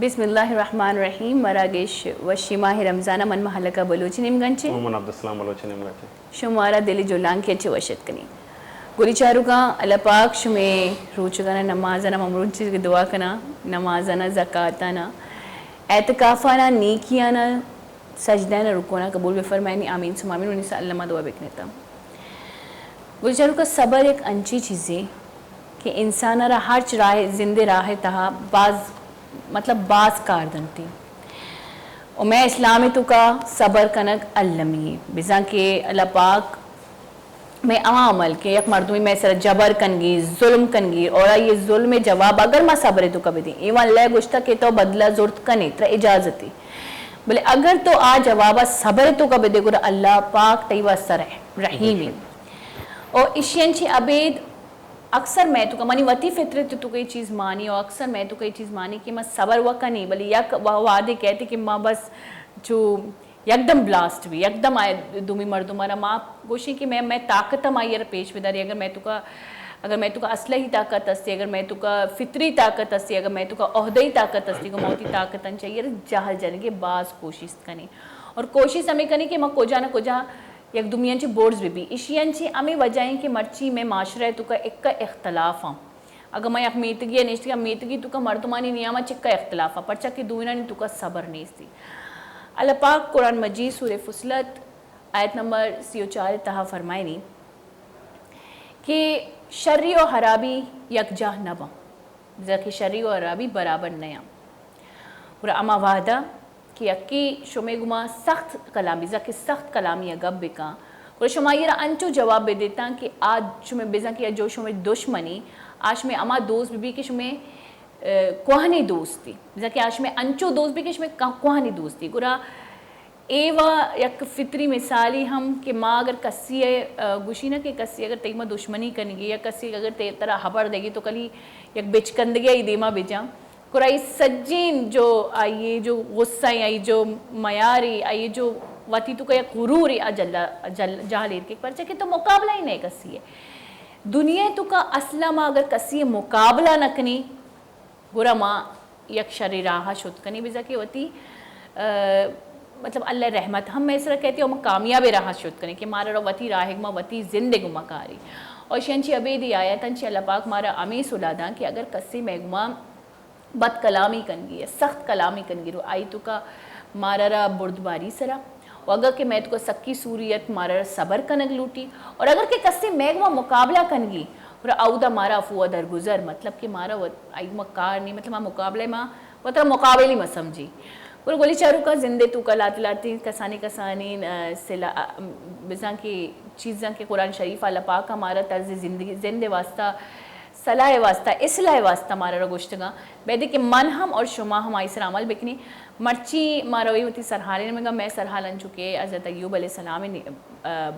بسم اللہ الرحمن الرحیم مراگش وشی ماہ رمضانہ من محلقہ بلوچی نمگنچے محمد عبدالسلام بلوچی نمگنچے شمارا دلی جولان کے اچھے وشت کنی گولی چارو کا اللہ پاک شمیں روچگانا نمازانا ممرون چیز کی دعا کنا نمازانا زکاتانا اعتکافانا نیکیانا سجدانا رکونا قبول بفرمائنی آمین سم آمین ونیسا اللہ دعا بکنیتا گولی چارو کا صبر ایک انچی چیزیں کہ انسانا را ہر راہ زندے راہ تہا بعض کاردن تھی اور میں اسلامی تو کا صبر کنک علمی بزاں کہ اللہ پاک میں عمل کے یک مردمی میں سر جبر کنگی ظلم کنگی اور یہ ظلم جواب اگر میں صبر تو کبھی دی ایوان اللہ گوشتا کہ تو بدلہ زورت کنے ترہ اجازتی بلے اگر تو آ جوابا صبر تو کبھی دے گو اللہ پاک تیوہ سر رحیمی اور اشینچی عبید اکثر میں تو منی وتی فطرت تو کوئی چیز مانی اور اکثر میں تو کوئی چیز مانی کہ میں صبر وکا نہیں بلی یک وعدے کہتے کہ ماں بس جو یکدم بلاسٹ بھی یکدم آئے دومی مردم آرہا ماں گوشی کہ میں طاقتم آئی رہا پیش بداری اگر میں تو کا اصلحی طاقت استی اگر میں تو کا فطری طاقت استی اگر میں تو کا عہدہی طاقت استی کو موتی طاقتاً چاہیے جہل جانے کے بعض کوشش کنی اور کوشش ہمیں کنی کہ ماں کجا نہ کجا یک دنیاں چی بورڈز بھی اشیاں چی ہمیں وجہیں کہ مرچی میں معاشرہ تو کا ایک کا اختلاف ہاں اگر میں یک میتگی ہے نیشتی میتگی تو کا مردمانی نیامہ چکا اختلاف ہاں پرچہ کہ دوینا نہیں تو کا صبر نیستی اللہ پاک قرآن مجید سورہ فصلت آیت نمبر 34 تہا فرمائنی کہ شری و حرابی یکجاہ نبا کہ شری و حرابی برابر نیا اور اما وعدہ کہ یکی شمی گما سخت کلامی کہ سخت کلامی اگب بکا اور شما یہ انچو جواب بے دیتا کہ آج شمی بیزا کہ جو شمی دشمنی آج میں اما دوست بھی کہ شمی کوہنی دوست تھی بیزا کہ آج میں انچو دوست بھی کہ شمی کوہنی دوست تھی گورا ایوہ یک فطری مثالی ہم کہ ماں اگر کسی گوشی نہ کہ کسی اگر تیمہ دشمنی کنگی یا کسی اگر تیرہ حبر دے گی تو کلی یک بچکندگی آئی دیما بجا قرآن سجین جو آئیے جو غصہ آئی جو میاری آئیے جو واتی تو کہ غرور جہلیر کے پرچہ کہ تو مقابلہ ہی نہیں کسی ہے دنیا تو کا اصلہ ماں اگر کسی مقابلہ نکنی گرہ ماں یک شر راہا شد کنی بزا کہ ہوتی اللہ رحمت ہم میں اس طرح کہتے ہیں ہم کامیاب راہ شد کنی کہ مارا رو وتی راہ ماں وتی زندگ مکاری اور شنچی عبیدی آیا تنچی اللہ پاک مارا امی سلاداں کہ اگر کسی میگما بد کلامی کنگی ہے سخت کلامی کنگی رو آئی تو کا مارا را بردباری سرا اور اگر کہ میں تو کا سکی سوریت مارا را صبر کنگ لوٹی اور اگر کہ کسی میگما مقابلہ کنگی اور آؤدہ مارا افوہ درگزر مطلب کہ مارا آئی مکار نہیں مطلب مقابلے ماں وہ ترہ مقابلی میں سمجھی اور گولی چارو کا زندے تو کا لاتی کسانی بزاں کی چیزاں کے قرآن شریف اللہ پاک ہمارا طرز زندگی زندے واسطہ صلاح واسطہ اصلاح واسطہ مارا گوشتگاں بیدے کہ من ہم اور شما ہم آئی سر عمل بکنی مرچی مارا ہوئی ہوتی سرحالے میں گا میں سرحالن چکے حضرت ایوب علیہ السلام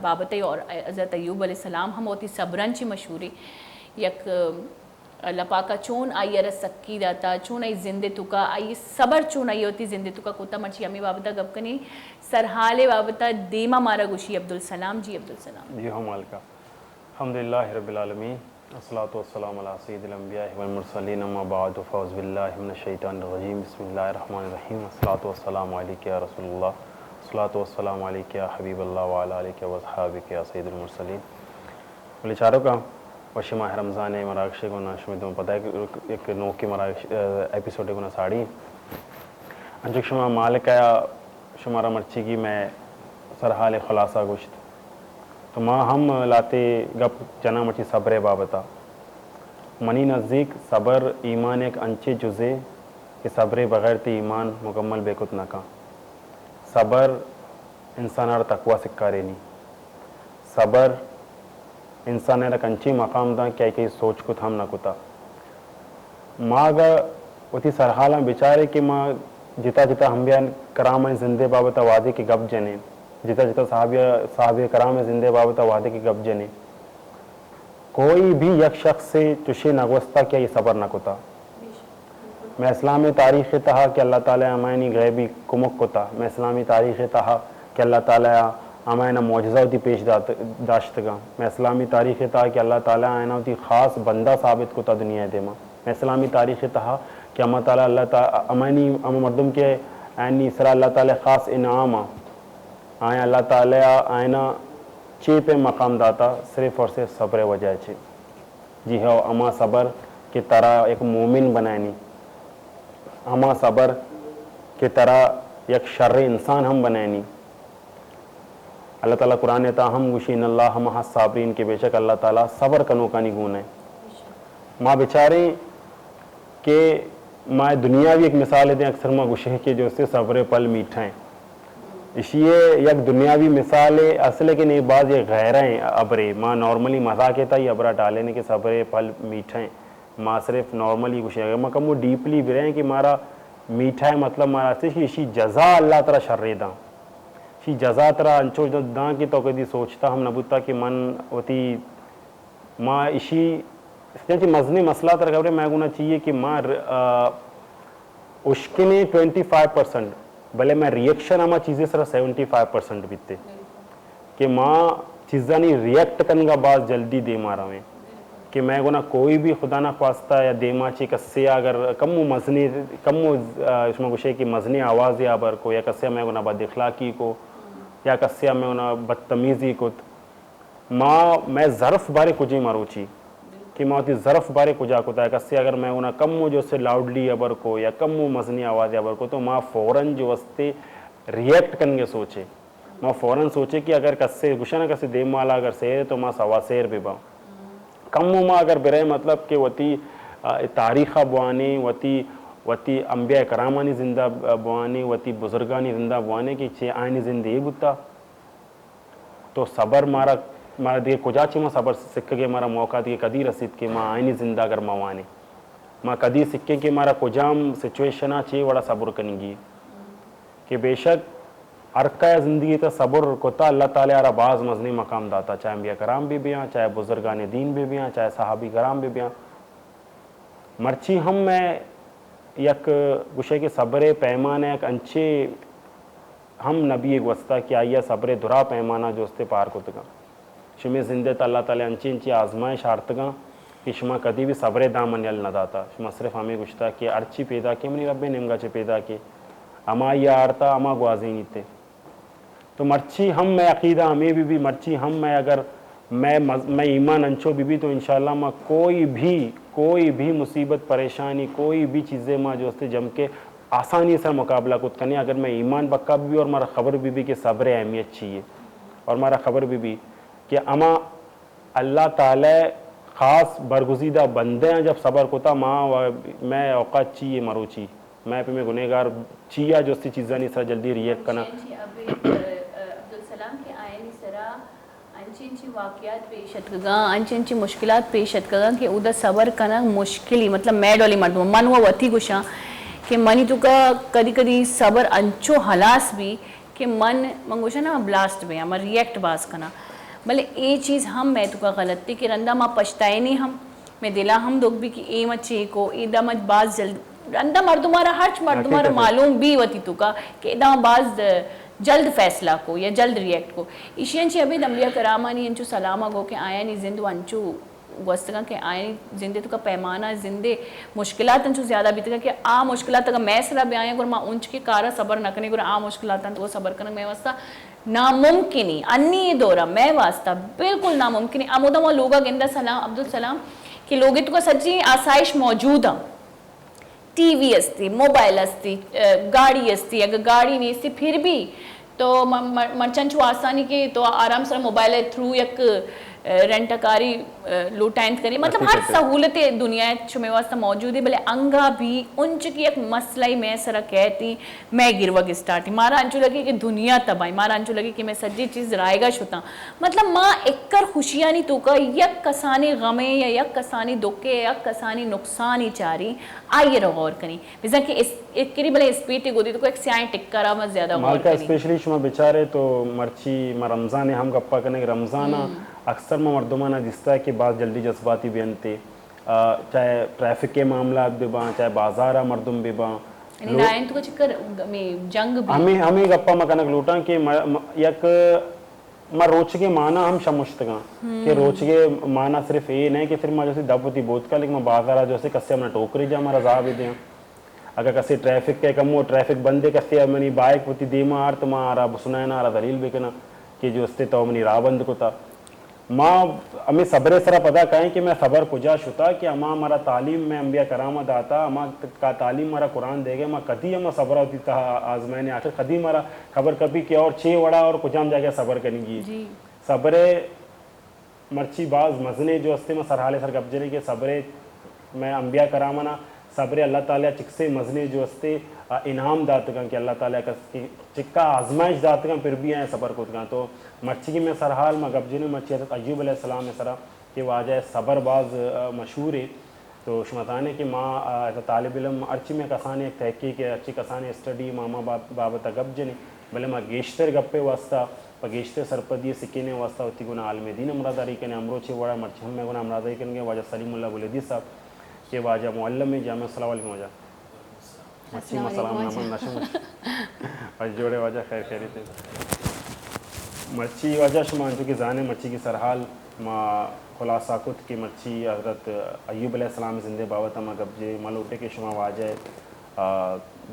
بابتے اور حضرت ایوب علیہ السلام ہم ہوتی صبرن چی مشہوری یک اللہ پاکا چون آئی ارس سکی داتا چون آئی زندے تکا آئی صبر چون آئی ہوتی زندے تکا کتا مرچی ہمیں بابتا گب کنی سرحالے بابتا دیما مارا گوشی عبدالسلام جی عبدالسلام جی ہم مالکہ الحمدللہ رب العالمین الصلاة والسلام علی سید الانبیاء والمرسلین اما بعد فاعوذ باللہ من الشیطان الرجیم بسم اللہ الرحمن الرحیم الصلاة والسلام علیکہ یا رسول اللہ الصلاة والسلام علیکہ یا حبیب اللہ وعلا علیکہ واصحابکہ یا سید المرسلین بلے چاروں کا وشی ماہ رمضان مراکشے کو ناشمی تمہیں پتہ ہے کہ ایک نوکی ایپیسوڈے کو ساڑی انچک شما مالک آیا شمارا مرچی کی میں سرحال خلاصہ گوشت تو ماں ہم لاتے گپ جنا مرچی صبر بابتا منی نزدیک صبر ایمان ایک انچے جزے کہ صبر بغیر تی ایمان مکمل بے کت نہ کا صبر انسان اور تقوی سکارے نہیں صبر انسان ایک انچی مقام دا کیا کہ سوچ کت ہم نہ کتا ماں اگر اتی سرحالاں بیچارے کہ ماں جتا جتا ہم بیان کرام زندے بابتا وعدے کی گپ جنے جتا جتا صحابہ کرام زندے بابتا وعدے کی گپ جنے کوئی بھی یک شخص سے چشے نگوستا کیا یہ صبر نہ کتا میں اسلامی تاریخ تہا کہ اللہ تعالیٰ امائنی غیبی کمک کتا میں اسلامی تاریخ تہا کہ اللہ تعالیٰ آمائنہ معجزہ ہوتی پیش داشتگا میں اسلامی تاریخ تہا کہ اللہ تعالیٰ آئینہ ہوتی خاص بندہ ثابت کتا دنیا دیما میں اسلامی تاریخ تہا کہ اما تعالیٰ اللہ تعالیٰ امانی اما مردم کے آئینی سرا اللہ تعالیٰ خاص انعام آئیں اللہ تعالیٰ آئینہ چی پہ مقام داتا صرف اور صرف صبر وجہ چی جی ہو اما صبر کی طرح ایک مومن بنائنی اما صبر کی طرح یک شر انسان ہم بنائنی اللہ تعالیٰ قرآن تاہم گوشین اللہ مع صابرین کے بے شک اللہ تعالیٰ صبر کنو کا نگون ہے ماں بیچارے کہ ماں دنیاوی ایک مثال دیں اکثر ماں گوشے کے جو سے صبر پل میٹھا ہیں اسیے یک دنیاوی مثال ہے اصل کہ نہیں بعض یہ غیرہ ہیں ابرے ماں نارملی مزا کہتا ہی ابرا ڈالنے کے صبر پل میٹھا ہیں ماں صرف نارملی گوشے گا ماں کم وہ ڈیپلی بھی رہے ہیں کہ مارا میٹھا ہے مطلب مارا سے اسی جزا اللہ ترہ شر داں اسی جزا ترہ انچو داں کی تو کدی سوچتا ہم نبوتا کہ من ہوتی ماں اسی چنچہ مزنی مسئلہ تر خبریں میں گونا چاہیے کہ ماں اشکنے 25% بلے میں ریئیکشن ہما چیزیں سر 75% بیتے کہ ماں چیزاں نہیں ریئیکٹ کرنے کا بعض جلدی دے مارا میں کہ میں گونا کوئی بھی خدا نہ خواستہ یا دے ماں چی کسے اگر کمو مزنی کمو اس میں گوشے کی مزنی آواز یا بر کو یا کسے میں گونا بد اخلاقی کو یا کسے میں گونا بدتمیزی کو ماں میں ظرف بارے کجی ماروچی کہ ماں ہوتی ظرف بارے کجا کتا ہے کسی اگر میں انہا کمو جو سے لاؤڈلی ابر کو یا کمو مزنی آواز ابر کو تو ماں فوراں جو وستے ریئیکٹ کرنگے سوچے ماں فوراں سوچے کہ اگر کسی گوشنا کسی دیم مالا اگر سیر ہے تو ماں سوا سیر بھی با کمو ماں اگر برے مطلب کہ وطی تاریخہ بوانے وطی انبیاء کرامانی زندہ بوانے وطی بزرگانی زندہ بوانے کی چھے آئینی زندگی بتا تو صبر مارا دیکھ کجا چی ماں صبر سکھے کے مارا موقع دیکھ کدی رسید کے ماں آئینی زندہ اگر موانے ماں کدی سکھے کے مارا کجام سچویشنہ چی وڑا صبر کنگی کہ بے شک ارکہ زندگی تا صبر کتا اللہ تعالیٰ آرہ بعض مزنی مقام داتا چاہے انبیاء کرام بھی بیاں چاہے بزرگان دین بھی بیاں چاہے صحابی کرام بھی بیاں مرچی ہم میں یک گوشے کے صبر پیمانہ یک انچے ہم نبی ایک وسطہ کیا آئیہ صبر درا پیمانہ جو استے پار کتگا شمی زندہ تا اللہ تعالیٰ انچی آزمائش آرتگا کہ شما کدی بھی صبر دامن یل نہ داتا شما صرف ہمیں گوشتا کہ ارچی پیدا کی منی رب نمگا چے پیدا کی اما یہ آرتا اما گوازی نہیں تے تو مرچی ہم میں عقیدہ ہمیں بھی مرچی ہم میں اگر میں ایمان انچو بھی تو انشاءاللہ میں کوئی بھی مصیبت پریشانی کوئی بھی چیزیں ماں جو استے جم کے آسانی سے مقابلہ کت کرنی اگر میں ایمان بکا بھی اور مارا خبر بھی کہ صبر اہمیت چاہیے اور مارا خبر بھی کہ اما اللہ تعالی خاص برگزیدہ بندے ہیں جب صبر کتا ماں میں اوقات چیئے مروچی میں پہ میں گنہگار چیئے جو اس چیزیں نہیں سر جلدی ریئیکٹ کرنا عبدالسلام کے آئین سرا انچی واقعات پیشت گا انچی مشکلات پیشت گا کہ ادھر صبر کرنا مشکلی مطلب میڈ والی مردم من ہوا وطی گشاں کہ منی تو کا کدی کدی صبر انچو حلاس بھی کہ من منگوشا نا بلاسٹ بھی ہم ریئیکٹ باز کرنا بلے اے چیز ہم میں تو کا غلط تھی کہ رندہ ماں پشتائے نہیں ہم میں دلا ہم دکھ بھی کہ اے مچے کو اے دا مچ باز جلد رندہ مردمارا ہرچ مردمارا معلوم بھی ہوتی تو کا کہ دا باز جلد فیصلہ کو یا جلد ریئیکٹ کو اسی انچی ابھی انبیاء کرامانی انچو سلامہ گو کہ آیا نہیں زندو انچو گوستگا کہ آئیں زندے تو کا پیمانہ زندے مشکلات انچو زیادہ بیتے گا کہ آ مشکلات اگر میں سرا بھی آئیں گر ماں انچ کے کارا صبر نہ کرنے گر آ مشکلات تو وہ صبر کرنے میں واسطہ ناممکنی انی دورہ میں واسطہ بالکل ناممکنی آمودہ وہ لوگا گندہ سلام عبدالسلام کہ لوگی تو کا سچی آسائش موجود ہیں ٹی وی استی موبائل استی گاڑی استی اگر گاڑی نہیں استی پھر بھی تو مرچن چھو آسانی کے تو آرام سے موبائل تھرو یک رینٹ کاری لوٹائنت کری مطلب ہر سہولت دنیا چھو میں واسطہ موجود ہے بلے انگا بھی انچ کی ایک مسئلہ میں سرہ کہتی میں گروگ اسٹارٹی مارا انچو لگی کہ دنیا تبائی مارا انچو لگی کہ میں سجی چیز رائے گا چھتا مطلب ماں اکر خوشیانی تو کا یک کسانی غمیں یا یک کسانی دکے یک کسانی نقصانی چاری آئیے رو غور کنی بزا کہ ایک کری بلے اسپیٹی گو دی تو کو ایک سیائیں ٹکر آمد زیادہ غور مالکہ کنی اسپیشلی شما بیچارے تو مرچی ما رمضان ہم گپا کرنے رمضانہ اکثر میں مردمانہ جستا ہے کہ بعض جلدی جذباتی بھی انتے چاہے ٹریفک کے معاملات بھی باں چاہے بازارہ مردم بھی باں یعنی نائن تو کچھ کر جنگ بھی ہمیں گپا مکنک لوٹاں کہ یک ما روچ کے معنی ہم شمشتگاں کہ روچ کے معنی صرف یہ نہیں کہ پھر ما جو سے دب ہوتی بوت کا لیکن ما بازارہ جو سے کسی ہمیں ٹوکری جا ما رضا بھی دیں اگر کسی ٹریفک کے کم وہ ٹریفک بندے کسی منی بائک ہوتی دیما آر تو ماں آرا بسنائنا آرا دلیل بکنا کہ جو استے تو منی راہ بند کو تھا ماں ہمیں صبر سرا پتا کہیں کہ میں صبر کجا شتا کہ اما ہمارا تعلیم میں انبیاء کرامت آتا اما کا تعلیم ہمارا قرآن دے گے ماں کدی ہمیں صبر ہوتی تھا آزمائن آخر کدی ہمارا خبر کبھی کہ اور چھ وڑا اور کجام جا کے صبر کریں گی صبر مرچی باز مزنے جو ہستے میں سرحال سر گبجنے کے صبر میں انبیاء کرامنا صبر اللہ تعالیٰ چکسے مزنے جو ہستے انعام دات گا کہ اللہ تعالیٰ کا چکا آزمائش دات گا پھر بھی آئیں صبر کو گا تو مرچی کی میں سرحال میں گبجنے مرچی حضرت ایوب علیہ السلام میں سرا کہ واجہ صبر باز مشہور ہے تو شمتانے کہ ماں طالب علم ارچی میں کسانے ایک تحقیق ہے اچھی کسانے اسٹڈی ماما بابتا گبجنے بھلے ماں گیشتر گپے واسطہ پگیشتے سرپدی سکینے واسطہ ہوتی گنا عالم دین امراداری کنے امرو چھے وڑا مرچ ہم میں گنا امراداری کرنگے واجہ سلیم اللہ بولیدی صاحب کہ واجہ معلم میں جامعہ السلام علیکم واجہ مچی مسلام نامان نشم واجہ جوڑے واجہ خیر خیری تھے مرچی واجہ شمان چونکہ زانے مرچی کی سرحال ما خلاصہ کت کی مرچی حضرت ایوب علیہ السلام زندے باوتا ما گبجے ملوٹے کے شما واجہ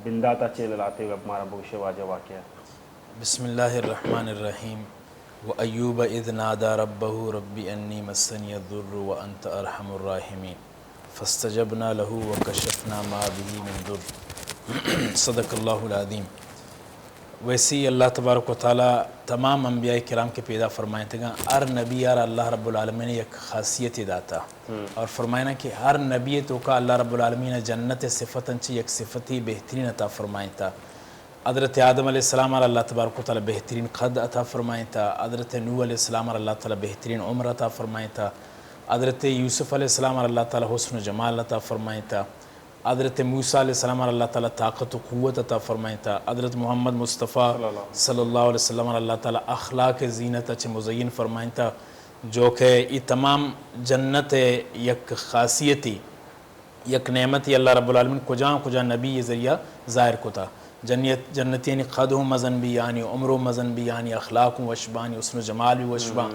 بنداتا چیل لاتے گب مارا بوشے واجہ واقعہ بسم اللہ الرحمن الرحیم وَأَيُّوبَ اِذْ نَادَى رَبَّهُ رَبِّ أَنِّي مَسَّنِيَ الضُّرُّ وَأَنْتَ أَرْحَمُ الرَّاحِمِينَ فَاسْتَجَبْنَا لَهُ وَكَشَفْنَا مَا بِهِ مِنْ ضُرٍّ صدق اللہ العظیم۔ ویسی اللہ تبارک و تعالیٰ تمام انبیاء کرام کے پیدا فرمائیں تھے گا ہر نبی یار اللہ رب العالمین ایک خاصیت داتا اور فرمائنا کہ ہر نبی تو کا اللہ رب العالمین جنت صفتاً چی ایک صفتی بہترین عطا فرمائیں تھا۔ حضرت آدم علیہ السلام اور اللہ تبارک و تعالیٰ بہترین قد عطا فرمائیں تھا، حضرت نوح علیہ السلام اور اللہ تعالیٰ بہترین عمر عطا فرمائیں تھا، حضرت یوسف علیہ السلام اور اللہ تعالیٰ حسن و جمال عطا فرمائیں تھا، حضرت موسیٰ علیہ السلام اور اللہ تعالیٰ طاقت و قوت عطا فرمائیں تھا، حضرت محمد مصطفیٰ صلی اللہ علیہ وسلم اور اللہ تعالیٰ اخلاق زینت اچھے مزین فرمائیں تھا، جو کہ یہ تمام جنت یک خاصیتی یک نعمتی اللہ رب العالمین کجا نبی یہ ذریعہ ظاہر کو تھا۔ جنتی یعنی قد و مزن بھی یعنی عمر و مزن بھی یعنی اخلاق و وشبانی حسن و جمال بھی وشبہ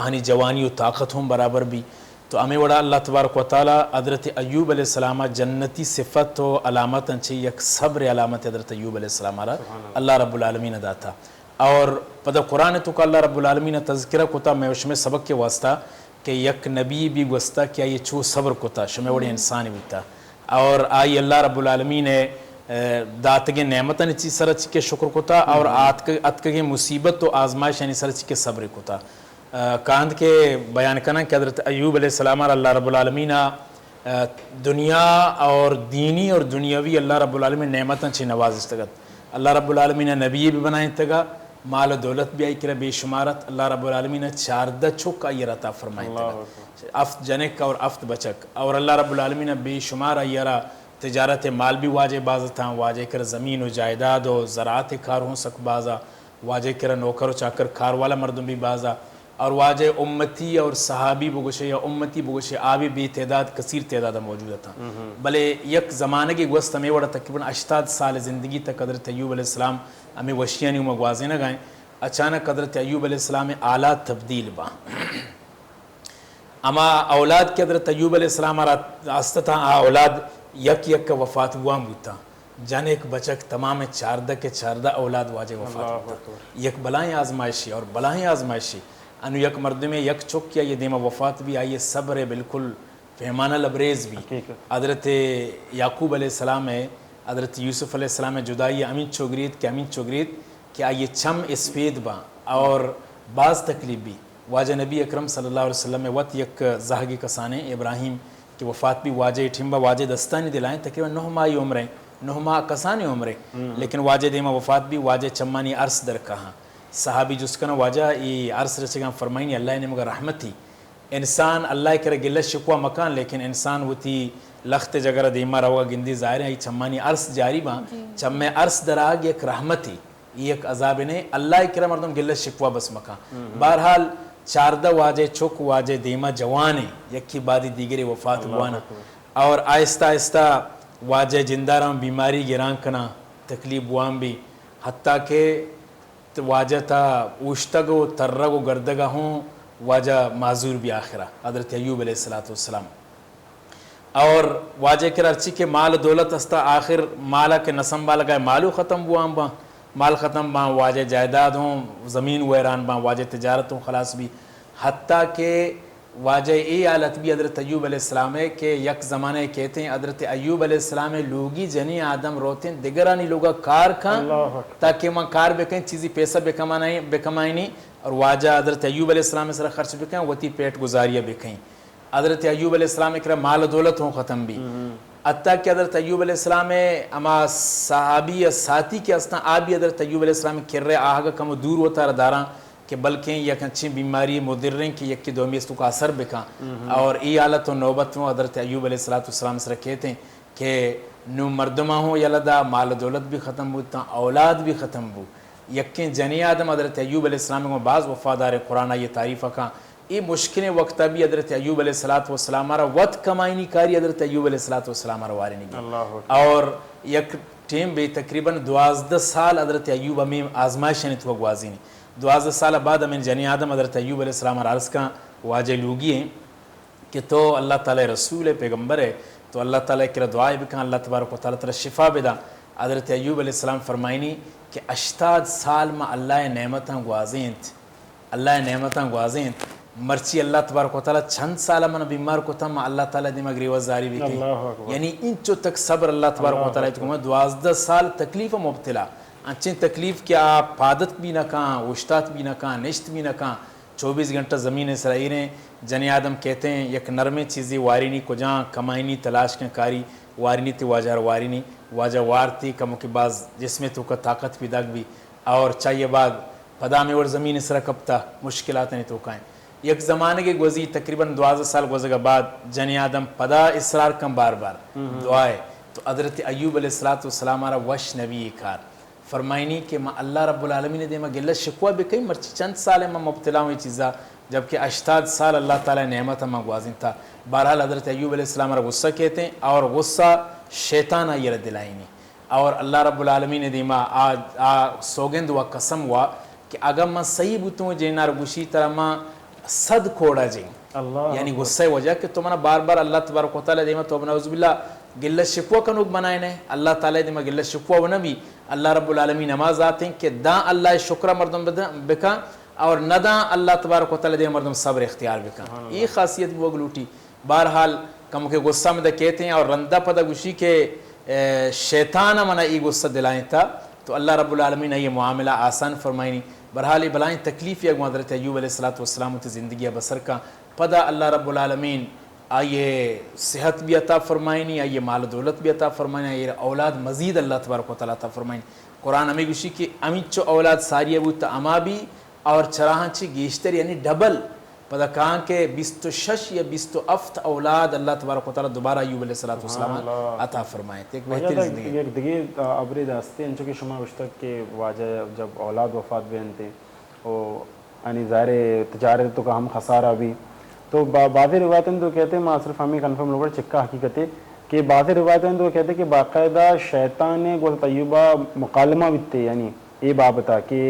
آہنی جوانی و طاقت ہوں برابر بھی۔ تو ہمیں وڑا اللہ تبارک و تعالیٰ حضرت ایوب علیہ السلام جنتی صفت و علامت انچے یک صبر علامت حضرت ایوب علیہ السلام اللہ رب العالمین ادا تھا۔ اور پدہ قرآن تو کا اللہ رب العالمین تذکرہ کو تھا میں اس میں سبق کے واسطہ کہ یک نبی بھی واسطہ کیا یہ چھو صبر کو تھا شمع وڑے انسانی بھی تھا اور آئی اللہ رب العالمین داتگے نعمتاً چی سرچ کے شکر کو تھا اور اتکگے مصیبت و آزمائش یعنی سرچ کے صبر کو تھا۔ کاند کے بیان کرنا کہ حضرت ایوب علیہ السلام اللہ رب العالمین دنیا اور دینی اور دنیاوی اللہ رب العالمین نعمتاً چی نوازشتگت اللہ رب العالمین نبی بھی بنائیں تگا مال و دولت بھی آئی کرا بے شمارت اللہ رب العالمین 14 چک آئی رتا فرمائیں تگا افت جنک اور افت بچک اور اللہ رب العالمین بے شمار آئی رہا تجارت مال بھی واجہ باز تھا واجہ کر زمین و جائیداد و زراعت کار ہوں سک بازا واجہ کر نوکر و چاکر کار والا مردم بھی بازا اور واجہ امتی اور صحابی بگوشے یا امتی بگوشے آبی بھی تعداد کثیر تعداد موجود تھا بلے یک زمانے کی گوست ہمیں وڑا تقریباً 80 سال زندگی تک حضرت ایوب علیہ السلام ہمیں وشیانی مگوازے نہ گائیں اچانک حضرت ایوب علیہ السلام آلہ تبدیل با اما اولاد کے حضرت ایوب علیہ السلام آستہ تھا اولاد یک کا وفات ہوا بوتا جن ایک بچک تمام 14 اولاد واجہ وفات ہوتا یک بلائیں آزمائشی اور بلائیں آزمائشی انو یک مرد میں یک چک کیا یہ دیمہ وفات بھی آئیے صبر بالکل فہمانہ لبریز بھی حضرت یعقوب علیہ السلام ہے حضرت یوسف علیہ السلام ہے جدائی امین چوگرید کہ آئیے چم اسپید با اور بعض تکلیف بھی واجہ نبی اکرم صلی اللہ علیہ وسلم میں وقت یک زہگی کسانے ابراہیم کی وفات بھی واجہ ٹھمبا واجہ دستانی دلائیں تقریباً 9 ماہ عمریں 9 ماہ کسانے عمریں لیکن واجہ دیمہ وفات بھی واجہ چمانی عرص در کہاں صحابی جس کا نا واجہ یہ عرص رچگاں فرمائنی اللہ نے مگر رحمت تھی انسان اللہ کرے گلت شکوہ مکان لیکن انسان وہ تھی لخت جگر دیمہ رہوگا گندی ظاہر ہے یہ چمانی عرص جاری باں چمہ عرص در آگ یک رحمت تھی یہ ایک عذاب نے اللہ کرے مردم گلت شکوہ بس مکان بہرحال 14 واجہ چک واجہ دیمہ جوانے یکی بعدی دیگری وفات ہوانا اور آہستہ آہستہ واجہ جنداروں بیماری گران کنا تکلیف وام بھی حتیٰ کہ واجہ تا اوشتگ و ترگ و گردگا ہوں واجہ معذور بھی آخرہ حضرت ایوب علیہ السلام اور واجہ کرچی کے مال دولت استا آخر مالا کے نسم بالا گئے مالو ختم بوام با مال ختم با واجہ جائیداد ہوں زمین ویران با واجہ تجارت ہوں خلاص بھی حتیٰ کہ واجہ ای حالت بھی حضرت ایوب علیہ السلام ہے کہ یک زمانے کہتے ہیں حضرت ایوب علیہ السلام لوگی جنی آدم روتے ہیں دگرانی لوگا کار کھاں تاکہ وہاں کار بکیں چیزی پیسہ بکمائیں نہیں اور واجہ حضرت ایوب علیہ السلام سر خرچ بکیں وتی پیٹ گزاریہ بکیں حضرت ایوب علیہ السلام اکرہ مال دولت ہوں ختم بھی حتیٰ کہ حضرت ایوب علیہ السلام اما صحابی یا ساتھی کے اسنا آبی حضرت ایوب علیہ السلام کر رہے آہگا کم دور ہوتا رداراں کہ بلکہ یک اچھی بیماری مدرریں کہ یک کی دومی اس کا اثر بکا اور ای حالت و نوبت میں حضرت ایوب علیہ السلام سے کہتے ہیں کہ نو مردمہ ہوں یلدا مال دولت بھی ختم ہوتا اولاد بھی ختم ہو یکیں جنی آدم حضرت ایوب علیہ السلام کو بعض وفادار قرآن یہ تعریف کا یہ مشکل وقت بھی حضرت ایوب علیہ السلام وقت کمائنی کاری حضرت ایوب علیہ السلام وارنی اور یک ٹیم بے تقریباً 12 سال حضرت ایوب ہمیں آزمائش نہیں تو گوازی نہیں 12 سال بعد ہمیں جنی آدم حضرت ایوب علیہ السلام عرض کا واجہ لوگی ہیں کہ تو اللہ تعالی رسول ہے پیغمبر ہے تو اللہ تعالی کی دعائیں بکن اللہ تبارک و تعالی تعالی شفا بدا حضرت ایوب علیہ السلام فرمائنی کہ 80 سال میں اللہ نعمتاں گوازیں اللہ نعمتاں گوازیں مرچی اللہ تبارک و تعالی چند سالہ من بیمار کو تم اللہ تعالی دماغ ریوز زاری بھی کی یعنی انچو تک صبر اللہ تبارک و تعالی کو 12 سال تکلیف مبتلا انچین تکلیف کیا پادت بھی نہ کہاں وشتات بھی نہ کہاں نشت بھی نہ کہاں 24 گھنٹہ زمین اسرائیلیں جنی آدم کہتے ہیں یک نرمے چیزی وارینی کو جہاں کمائنی تلاش کے کاری وارینی تی واجہ وارینی واجہ وارتی کمو کے بعض جس میں تو کا طاقت بھی داغ بھی اور چاہیے بعد پدا میں اور زمین اسرا کبتا مشکلات نہیں تو کائیں یک زمانے کے گوزی تقریباً 12 سال گوزے کے بعد جنی آدم پدا اسرار کم بار بار دعائے تو حضرت ایوب علیہ السلام وش نبی کار فرمائنی کہ میں اللہ رب العالمین دے میں گلت شکوہ بکئی مرچی چند سال میں مبتلا ہوئی چیزا جبکہ 80 سال اللہ تعالی نعمت میں گوازن تھا بہرحال حضرت ایوب علیہ السلام غصہ کہتے ہیں اور غصہ شیطان آئی رد دلائنی اور اللہ رب العالمین دے میں سوگند و قسم ہوا کہ اگر میں صحیح بوتوں جینار گوشی طرح میں صد کھوڑا جائیں یعنی غصہ وجہ کہ تمہارا بار بار اللہ تبارک و تعالی دے میں تو ابن عوض باللہ گلت شکوہ کا نوک بنائے نے اللہ تعالی دے میں گلت شکوہ ونبی اللہ رب العالمین نماز آتے ہیں کہ داں اللہ شکرہ مردم بکا اور نداں اللہ تبارک و تعالی دے مردم صبر اختیار بکا یہ خاصیت وہ گلوٹی بہرحال کم کے غصہ میں کہتے ہیں اور رندہ پتہ گوشی کے شیطانہ منہ ای غصہ دلائیں تھا تو اللہ رب العالمین یہ معاملہ آسان فرمائنی برحال بلائیں تکلیف یا حضرت ایوب علیہ السلام تی زندگی بسر کا پدا اللہ رب العالمین آئیے صحت بھی عطا فرمائنی آئیے مال دولت بھی عطا فرمائنی آئیے اولاد مزید اللہ تبارک و تعالی عطا فرمائنی قرآن ہمیں گوشی کہ امیت چو اولاد ساری ابوتا اما بھی اور چراہاں چی گیشتر یعنی ڈبل پدا کہاں کہ 26 یا 27 اولاد اللہ تبارک و تعالی دوبارہ ایوب علیہ السلام عطا فرمائیں ایک بہتر زندگی ایک دیگی ابری داستے انچو کی شما اشتک کے واجہ جب اولاد وفات بینتے یعنی ظاہر تجارتوں کا ہم خسارہ بھی تو بعض روایتیں تو کہتے ہیں میں صرف ہمیں کنفرم لوگ چکا حقیقت ہے کہ بعض روایتیں تو کہتے ہیں کہ باقاعدہ شیطان نے گوشت طیبہ مکالمہ بتتے یعنی یہ بابتا کہ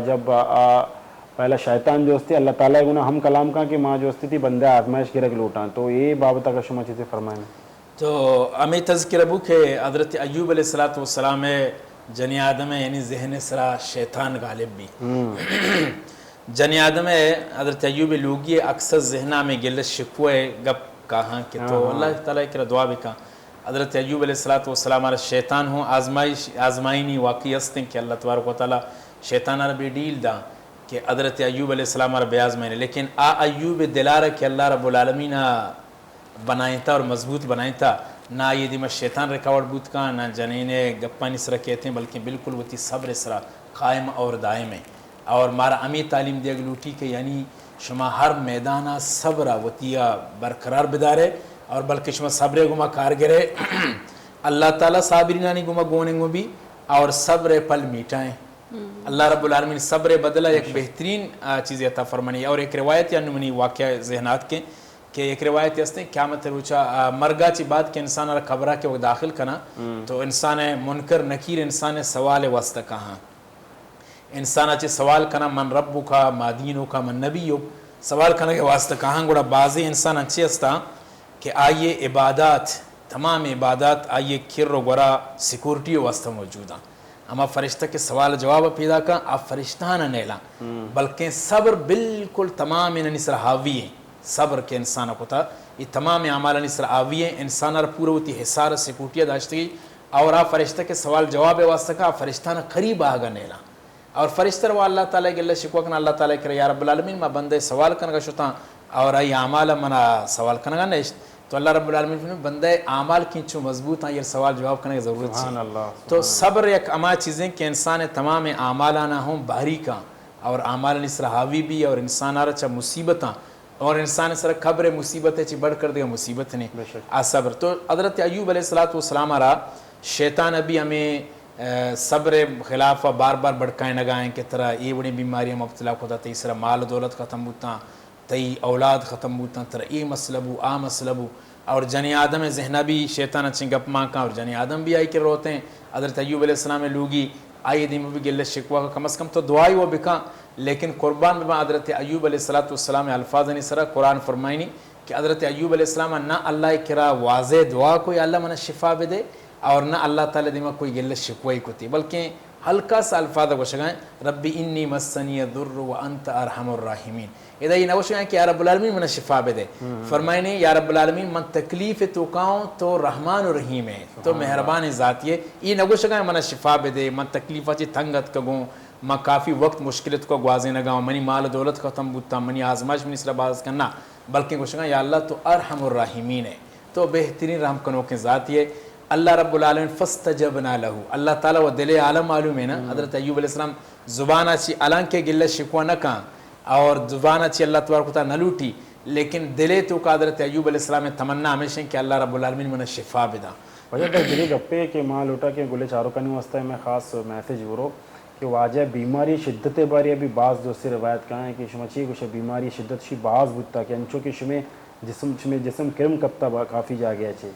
جب پہلا شیطان جو استی اللہ تعالیٰ گناہ ہم کلام کا کہ ماں جو استی تھی بندہ آزمائش گرک لوٹاں تو یہ بابتا کا شما چیزیں فرمائیں تو ہمیں تذکر ابو کہ حضرت ایوب علیہ السلام جنی آدم ہے یعنی ذہن سرا شیطان غالب بھی جنی آدم ہے حضرت ایوب لوگی اکثر ذہنہ میں گلت شکوہ گپ کہاں کہ تو اللہ تعالیٰ کی دعا بھی کہاں حضرت ایوب علیہ السلام شیطان ہوں آزمائنی واقعی ہستیں کہ اللہ تبارک و تعالیٰ شیطان بھی ڈیل دا کہ حضرت ایوب علیہ السلام بے آزمائنی لیکن ایوب دلارہ کہ اللہ رب العالمین بنائیں تھا اور مضبوط بنائیں تھا نہ یہ دیمہ شیطان رکاوٹ بود کا نہ جنین گپانی سرا کہتے ہیں بلکہ بالکل وہ تی صبر سرا قائم اور دائم ہے اور مارا امی تعلیم دے گلوٹی کہ یعنی شما ہر میدانہ صبرہ وہ تیا برقرار بدارے اور بلکہ شما صبر گما کارگرے اللہ تعالیٰ صابرینانی گما گونیں گو بھی اور صبر پل میٹائیں اللہ رب العالمین صبر بدلہ ایک بہترین چیز عطا فرمانی اور ایک روایت یا نمونی واقعہ ذہنات کے کہ ایک روایت اس نے قیامت روچا مرگا چی بات کہ انسان را قبرہ کے وقت داخل کنا تو انسان منکر نکیر انسان سوال واسطہ کہاں انسان چی سوال کنا من ربو کا ما دینو کا من نبیو سوال کنا کے واسطہ کہاں گوڑا بعضی انسان اچھی استا کہ آئیے عبادات تمام عبادات آئیے کر و گورا سیکورٹی واسطہ موجود ہیں. اما فرشتہ کے سوال جواب پیدا کر آپ فرشتہ نہ نیلا بلکہ صبر بالکل تمام ان نسر حاوی ہیں. صبر کے انسان کو تھا یہ تمام اعمال نسر حاوی ہیں. انسان پورا ہوتی حصار سیکورٹی داشتی اور آپ فرشتہ کے سوال جواب واسطہ کا آپ فرشتہ نہ قریب آگا نیلا اور فرشتہ وہ اللہ تعالیٰ کے اللہ شکوہ کنا اللہ تعالیٰ کرے یا رب العالمین ما بندے سوال کرنے کا شتا اور ای اعمال منا سوال کرنے کا نیشت تو اللہ رب العالمین فرمائے بندے اعمال کینچو مضبوط ہیں یہ سوال جواب کرنے کی ضرورت ہے. تو صبر ایک اما چیزیں کہ انسان تمام اعمال نہ ہوں باہری کا اور اعمال نسر حاوی بھی اور انسان آرہ چا مصیبتاں اور انسان سر خبر مصیبت ہے چی بڑھ کر دے گا مصیبت نے صبر. تو حضرت ایوب علیہ السلام آرہ شیطان ابھی ہمیں صبر خلاف بار بار بڑھکائیں نگائیں کہ طرح یہ بڑی بیماریاں مبتلا ہوتا تی سر مال دولت ختم ہوتا تی اولاد ختم ہوتا طرح یہ مسلبو آ مسلبو اور جنی آدم ذہنہ بھی شیطان اچھیں گپ ماں کا اور جنی آدم بھی آئی کر روتے ہیں. حضرت ایوب علیہ السلام لوگی آئی دیم بھی گلت شکوہ کا کم از کم تو دعائی وہ بکا لیکن قربان میں حضرت ایوب علیہ السلام الفاظ نے سرا قرآن فرمائنی کہ حضرت ایوب علیہ السلام نہ اللہ کرا واضح دعا کوئی اللہ منہ شفا بھی دے اور نہ اللہ تعالیٰ دیما کوئی گلت شکوئی کو تھی بلکہ ہلکا سا الفاظ کو شگائیں ربی انی مسنی الضر وانت ارحم الراحمین. ادھا یہ نہ شگائیں کہ یا رب العالمین منہ شفا بھی دے. فرمائنے یا رب العالمین من تکلیف تو کاؤں تو رحمان و رحیم ہے تو مہربان ذاتی ہے. یہ نہ شگائیں منہ شفا بھی دے من تکلیفہ چی تنگت کگوں میں کافی وقت مشکلت کو گوازے نہ گاؤں منی مال دولت ختم بودتا منی آزمائش منی سر باز کرنا بلکہ کو شگائیں یا اللہ تو ارحم الراحمین ہے تو بہترین رحم کنوں کے ذاتی ہے. اللہ رب العالمین فاستجبنا لہو اللہ تعالیٰ و دل عالم معلوم ہے نا حضرت ایوب علیہ السلام زبانہ چی علان کے گلت شکوہ نہ کہاں اور زبانہ چی اللہ تبارک و تعالیٰ نہ لوٹی لیکن دلے تو کا حضرت ایوب علیہ السلام تمنا ہمیشہ کہ اللہ رب العالمین منہ شفا بدا. وجہ تک دلی گپے کہ ماں لوٹا کے گلے چاروں کا نہیں واسطہ ہے میں خاص میسیج ورو کہ واجہ بیماری شدت باری ابھی بعض دوسری روایت کہاں ہے کہ شمچی کچھ بیماری شدت شی بعض بودتا کہ انچو کہ جسم کرم کبتا کافی جا گیا چھے.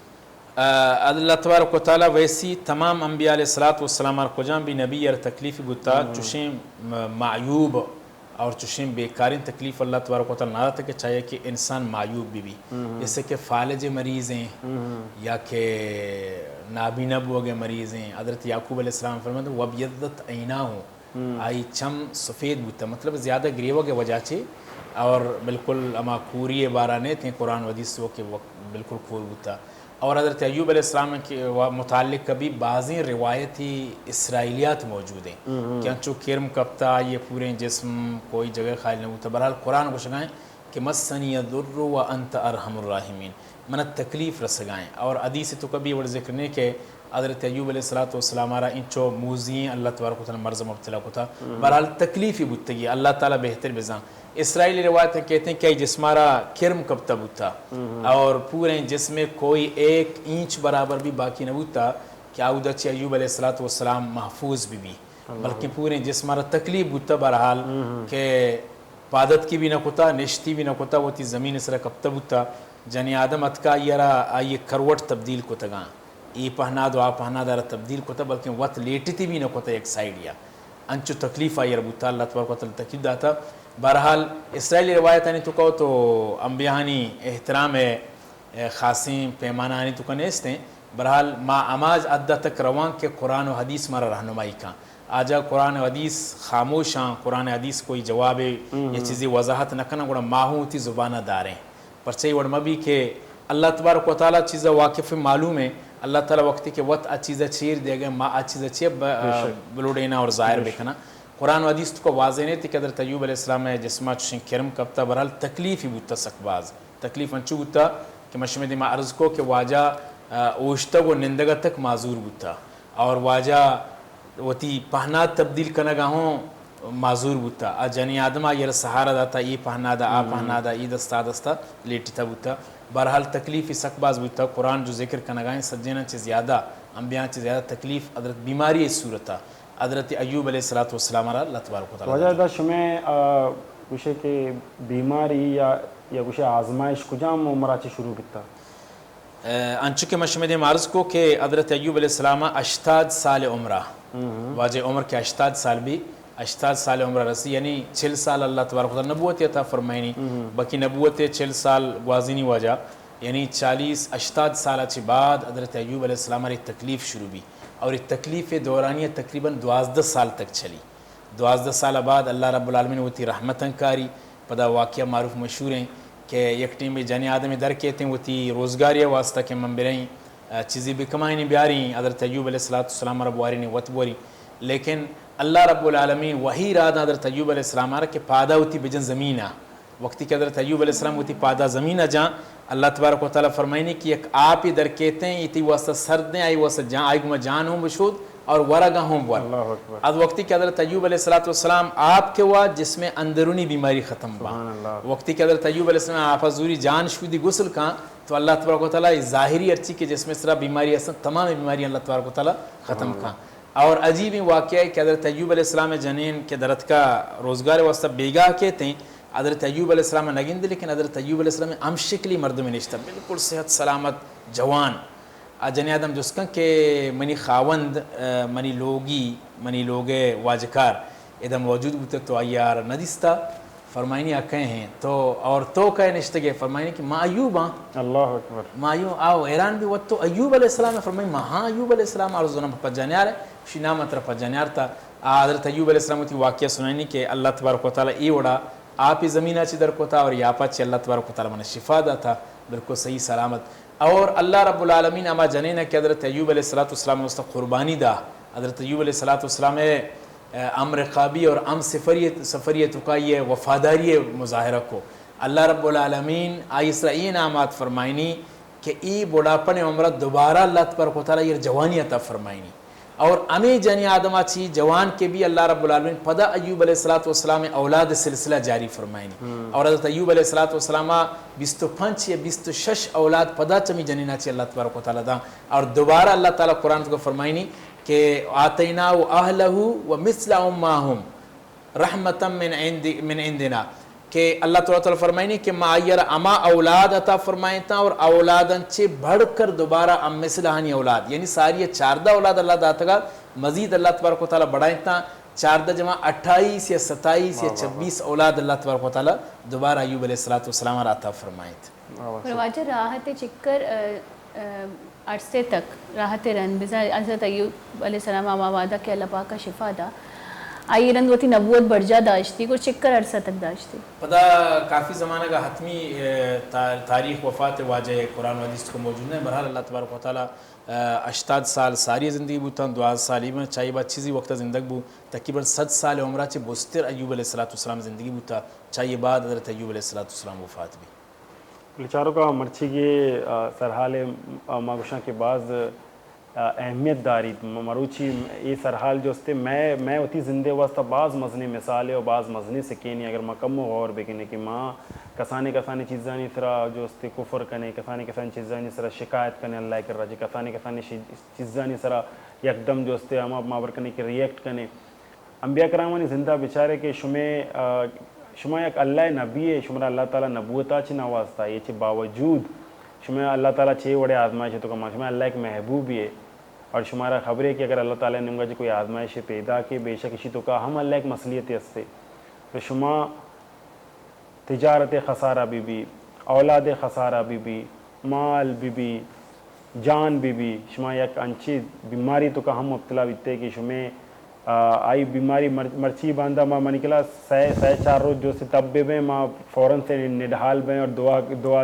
اللہ تبارک و تعالیٰ ویسی تمام انبیاء علیہ السلام اور خجام بھی نبی اور تکلیفی بودتا چشیں معیوب اور چشیں بیکارین تکلیف اللہ تبارک و تعالیٰ نہ رہتا کہ چاہیے کہ انسان معیوب بھی جیسے کہ فالج مریض ہیں یا کہ نابینا بوگے مریض ہیں. حضرت یعقوب علیہ السلام فرماتے ہیں وَبْيَضَّتْ عَيْنَاهُ آئی چم سفید بودتا مطلب زیادہ گریوہ کے وجہ چھے اور بالکل اما کوری بارانے تھیں قرآن و حدیث وہ کہ بالکل کھول بودتا. اور حضرت ایوب علیہ السلام کے متعلق کبھی بعضی روایتی اسرائیلیات موجود ہیں کہ انچو کرم کبتا یہ پورے جسم کوئی جگہ خالی نہ ہوتا. بہرحال قرآن کو شگائیں کہ مسنی الضر وانت ارحم الراحمین منہ تکلیف رسگائیں. اور حدیث تو کبھی وہ ذکر نہیں کہ حضرت ایوب علیہ السلام آرہ انچو موزین اللہ تبارک و تعالیٰ مرض مبتلا کو تھا بہرحال تکلیفی بودتگی اللہ تعالیٰ بہتر بزاں. اسرائیلی روایتیں کہتے ہیں کہ جسمارا کرم کبتا بودتا اور پورے جسم میں کوئی ایک اینچ برابر بھی باقی نہ بودتا کہ آودہ چی ایوب علیہ السلام محفوظ بھی بلکہ پورے جسمارا تکلیف بودتا. بہرحال کہ پادت کی بھی نہ کتا نشتی بھی نہ کتا وہ تی زمین سرہ کبتا بودتا. جنی آدم اتکا یہ کروٹ تبدیل کو تگاں ای پہنا دو آ پہنا دارا تبدیل کو تا بلکہ وقت لیٹی بھی نہ کتا ایک سائیڈ یا انچو تکلیف آئی ربوتا اللہ تبارک و تعالیٰ تکلیف داتا. بہرحال اسرائیلی روایتانی تو کہو تو انبیانی احترام خاصیں پیمانانی تو کنیستے ہیں. بہرحال ما اماز عدہ تک روان کے قرآن و حدیث مارا رہنمائی کا آجا قرآن و حدیث خاموش ہیں قرآن حدیث کوئی جواب یہ چیزیں وضاحت نہ کرنا گوڑا ماہوں تی زبانہ داریں پرچے وڑما بھی کہ اللہ تبارک و تعالیٰ چیزیں واقف معلوم ہے. اللہ تعالیٰ وقتی کہ وقت چیزیں چیر دے گئے ما چیزیں چیر بلوڑینا اور ظاہر بکنا. قرآن و حدیث کو واضح نہیں تھی کہ حضرت ایوب علیہ السلام ہے جسمہ چشن کرم کبتا. بہرحال تکلیف ہی بودتا سکباز تکلیف انچو بودتا کہ مشمد ما عرض کو کہ واجہ اوشتا و نندگا تک معذور بودتا اور واجہ وتی پہنا تبدیل کنگا ہوں معذور بودتا. جنی آدمہ یہ سہارا داتا یہ پہنا دا آ پہنا دا یہ دستا دستا لیٹتا بودتا. بہرحال تکلیف سکباز بودتا. قرآن جو ذکر کنگائیں سجنہ چیز زیادہ انبیاء چیز زیادہ تکلیف حضرت بیماری اس صورتا حضرت ایوب علیہ السلام اللہ تبارک و تعالیٰ. وجہ دا شمیں کچھ کہ بیماری یا کچھ آزمائش کجام عمرہ چی شروع بتا انچو کے مشمد معرض کو کہ حضرت ایوب علیہ السلام 80 سال عمرہ واجہ عمر کے 80 سال بھی 80 سال عمرہ رسی یعنی 60 سال اللہ تبارک و تعالیٰ نبوت عطا فرمائنی باقی نبوت 60 سال گوازینی واجہ یعنی 40-80 سالہ چی بعد حضرت ایوب علیہ السلام ری تکلیف شروع بھی، اور یہ تکلیف دورانیہ تقریباً 12 سال تک چلی. 12 سال بعد اللہ رب العالمین وہ تی رحمتاً کاری. پدا واقعہ معروف مشہور ہیں کہ یک ٹیم میں جانی آدمی در کہتے ہیں وہ تی روزگاریہ واسطہ کہ من برہیں چیزی بھی کمائیں نہیں بیاری. حضرت ایوب علیہ السلام رب واری نے وط بوری، لیکن اللہ رب العالمین وہی ارادہ حضرت ایوب علیہ السلام رہا کہ پادا ہوتی بجن زمینہ. وقتی کہ حضرت ایوب علیہ السلام ہوتی پادا زمینہ جہاں اللہ تبارک و تعالیٰ فرمائنی کہ ایک آپ ہی در کہتے ہیں یہ واسطہ سردیں آئی واسطہ جان آئی گمہ جان ہوں بشود اور ورگا ہوں بور. اد وقتی کہ حضرت ایوب علیہ السلام آپ کے ہوا جس میں اندرونی بیماری ختم ہوا. وقتی کہ حضرت ایوب علیہ السلام آپ حضوری جان شودی غسل کہاں تو اللہ تبارک و تعالیٰ ظاہری ارچی کے جس میں سرا بیماری اصلا تمام بیماری اللہ تبارک و تعالیٰ ختم کہاں. اور عجیب واقعہ ہے کہ حضرت ایوب علیہ السلام جنین کے درد کا روزگار واسطہ بیگاہ کہتے ہیں. حضرت ایوب علیہ السلام نگند، لیکن حضرت ایوب علیہ السلام ام شکلی مرد میں نشتہ بالکل صحت سلامت جوان جنی آدم جسکن کہ منی خاوند منی لوگی منی لوگے واجکار ادھا موجود ہوتے تو ایار ندیستا. فرمائنی آکھیں ہیں تو اور تو کہے نشتگے فرمائنی کہ ما ایوب ہاں اللہ اکبر ما ایوب آو ایران بھی وقت تو ایوب علیہ السلام فرمائنی ما ہاں ایوب علیہ السلام عرض دونم پجانیار ہے شی نام اترا پجانیار تا. حضرت ایوب علیہ السلام تی واقعہ سنائنی کہ اللہ تبارک و تعالیٰ ای وڑا آپ ہی زمینہ چی در کو تھا اور یاپا چی اللہ تبارک و تعالیٰ من شفا دا تھا بالکل صحیح سلامت. اور اللہ رب العالمین اما جنینہ کہ حضرت ایوب علیہ السلام نے قربانی دا. حضرت ایوب علیہ السلام ام رقابی اور ام سفریت کا یہ وفاداری مظاہرہ کو اللہ رب العالمین آئی اسرائیل نامات فرمائنی کہ ای بڑھاپن عمرہ دوبارہ اللہ تبارک و تعالیٰ یہ جوانی عطا فرمائنی. اور امی جنی آدمہ چی جوان کے بھی اللہ رب العالمین پدا ایوب علیہ السلام اولاد سلسلہ جاری فرمائنی. اور حضرت ایوب علیہ السلام 25 یا 26 اولاد پدا چمی جنینہ چی اللہ تبارک و تعالیٰ دا. اور دوبارہ اللہ تعالیٰ قرآن کو فرمائنی کہ آتیناہ اہلہ ومثلہم معہم رحمتا من عندنا کہ اللہ تعالیٰ فرمائنی کہ معیر اما اولاد عطا فرمائیتا اور اولادن چے بڑھ کر دوبارہ ام مثلہانی اولاد یعنی ساری 14 اولاد اللہ داتا گا مزید اللہ تبارک و تعالیٰ بڑھائیتا 14 جمع 28 یا 27 یا 26 اولاد اللہ تبارک و تعالیٰ دوبارہ ایوب علیہ السلام عطا فرمائیتا. پرواجہ راحت چکر عرصے تک راحت رن بزا حضرت ایوب علیہ السلام آما وعدہ کہ اللہ پاک کا شفا دا آئی رند وتی نبوت برجا داشتی کو چکر عرصہ تک داشتی. پدا کافی زمانہ کا حتمی تاریخ وفات واجہ قرآن و حدیث کو موجود ہے. بہرحال اللہ تبارک و تعالیٰ 80 سال ساری زندگی بوتا 2 سالی میں چاہیے بات چیزی وقت زندگ بو تقریباً 100 سال عمرہ چے بستر ایوب علیہ السلام زندگی بوتا چاہیے بعد حضرت ایوب علیہ السلام وفات بھی. لچاروں کا مرچی کے سرحال ماگوشاں کے بعض اہمیت داری مروچی یہ سرحال جو استے میں ہوتی زندے واسطہ بعض مزنی مثالیں اور بعض مزنی سکینی اگر مکم و غور بکنے کہ ماں کسانی چیزانی طرح جو استے کفر کنے کسانی چیزانی طرح شکایت کنے اللہ کر رہا جی کسانی چیزانی طرح یکدم جو استے ہم مابر کنے کہ ریئیکٹ کنے. انبیاء کرامانی زندہ بچارے کہ شما یک اللہ نبی ہے شمرا اللہ تعالیٰ نبوتا چی نوازتا یہ چی باوجود شما اللہ تعالیٰ چھ وڑے آزمائش تو کما شما اللہ ایک محبوب ہے اور شمارا خبر ہے کہ اگر اللہ تعالیٰ نے جو کوئی آزمائش پیدا کی بے شک اسی تو کہا ہم اللہ ایک مصلیت ہستے تو شما تجارت خسارہ بھی اولاد خسارہ بھی مال بھی جان بھی شما یک انچی بیماری تو کا ہم مبتلا بیتے کہ شما آئی بیماری مرچی باندھا ماں منکلا سہ 4 روز جو سے تبے میں ماں فوراً سے نڈھال بیں اور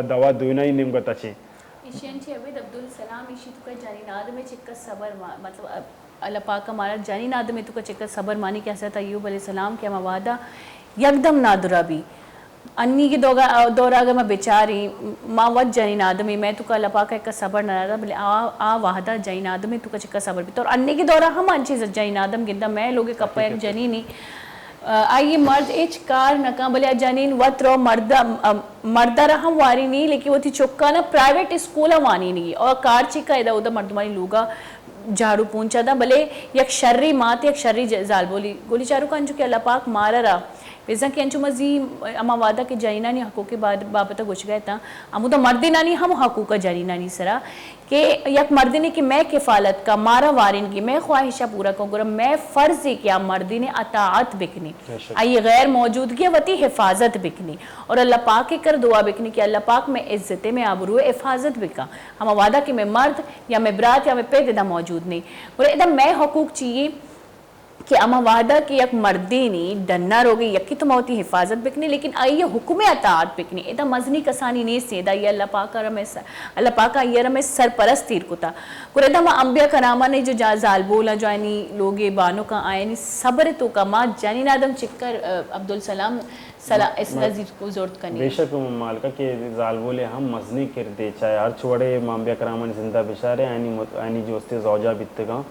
دوا دوینا ہی نیم گتا چھے. ایشین چی عبید عبدالسلام ایشی تو کا جانی ناد میں چکر صبر مطلب اللہ پاک کا مارا جانی ناد میں تو کا چکر صبر مانی کہ حضرت ایوب علیہ السلام کے موادہ یکدم نادرہ بھی انی کی دورہ اگر میں بیچاری ماں ود جانی نادمی میں تو کا اللہ پاک کا صبر نہ رہا بلے آ واحدہ جانی نادمی تو کا چکر صبر بھی تو اور انی کی دورہ ہم انچیز جانی نادم گندہ میں لوگے کپا ایک جانی نہیں آئیے مرد ایچ کار نکاں بلے جانین وط رو مردہ رہم واری نہیں لیکن وہ تھی چکا نا پرائیویٹ اسکولہ وانی نہیں اور کار چکا ادھا ادھا مردمانی لوگا جھاڑو پونچا دا بلے یک شرری مات یک شرری زال بولی گولی چارو کا انجو کہ اللہ پاک مارا رہا بیزا کہ انچو مزی اما وعدہ کے جانینانی حقوق بابتا گوش گئے تا امو دا مردینانی ہم حقوق جانینانی سرا کہ یک مردینے کی میں کفالت کا مارا وارن کی میں خواہشہ پورا کروں گرم میں فرض کیا مردینے اطاعت بکنی آئی غیر موجودگی وتی حفاظت بکنی اور اللہ پاک کے کر دعا بکنی کہ اللہ پاک میں عزت میں آبرو حفاظت بکا ہم وعدہ کہ میں مرد یا میں برات یا میں پید ادا موجود نہیں اور ادا میں حقوق چاہیے کہ اما وعدہ کہ یک مردینی ڈنر ہوگی یکی تو موتی حفاظت بکنی لیکن آئی حکم اطاعت بکنی ادا مزنی کسانی نہیں سی ادا یہ اللہ پاکا یہ رمے سرپرست تیر کتا قرآن ما انبیاء کرامہ نے جو جازال بولا جو آئینی لوگے بانوں کا آئینی صبر تو کا ما جانین آدم چکر عبدالسلام اس نظیر کو زورت کرنی بے شک مالکہ کہ زال بولے ہم مزنی کردے چاہے ہر چھوڑے انبیاء کرامہ نے زندہ بشارے آئینی جو استے زوجہ بیتگاں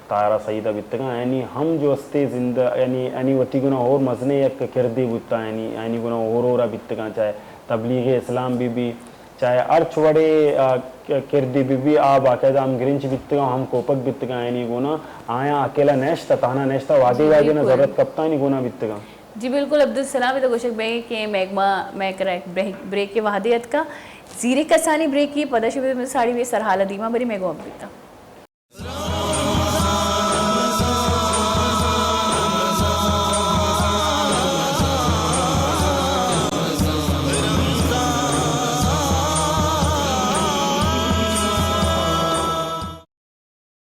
تارا سیدہ بیتگاں یعنی ہم جو استے زندہ یعنی وٹی گناہ اور مزنے یک کردے بوتا یعنی گناہ اور بیتگاں چاہے تبلیغ اسلام بھی چاہے ارچ وڑے کردی بھی باقاعدہ ہم گرنچ بیتگاں ہم کوپک بیتگاں یعنی گناہ آیا اکیلا نیشتا تانا نیشتا وادی وادی نا ضرورت کبتا نہیں گناہ بیتگاں جی بالکل عبدالسلام تو گوشک بھائی کہ میں کرا ایک بریک کے وحدیت کا زیرے کسانی بریک کی پدہ شبہ ساڑی بھی سرحالہ دیمہ بری میں گو اب بیتا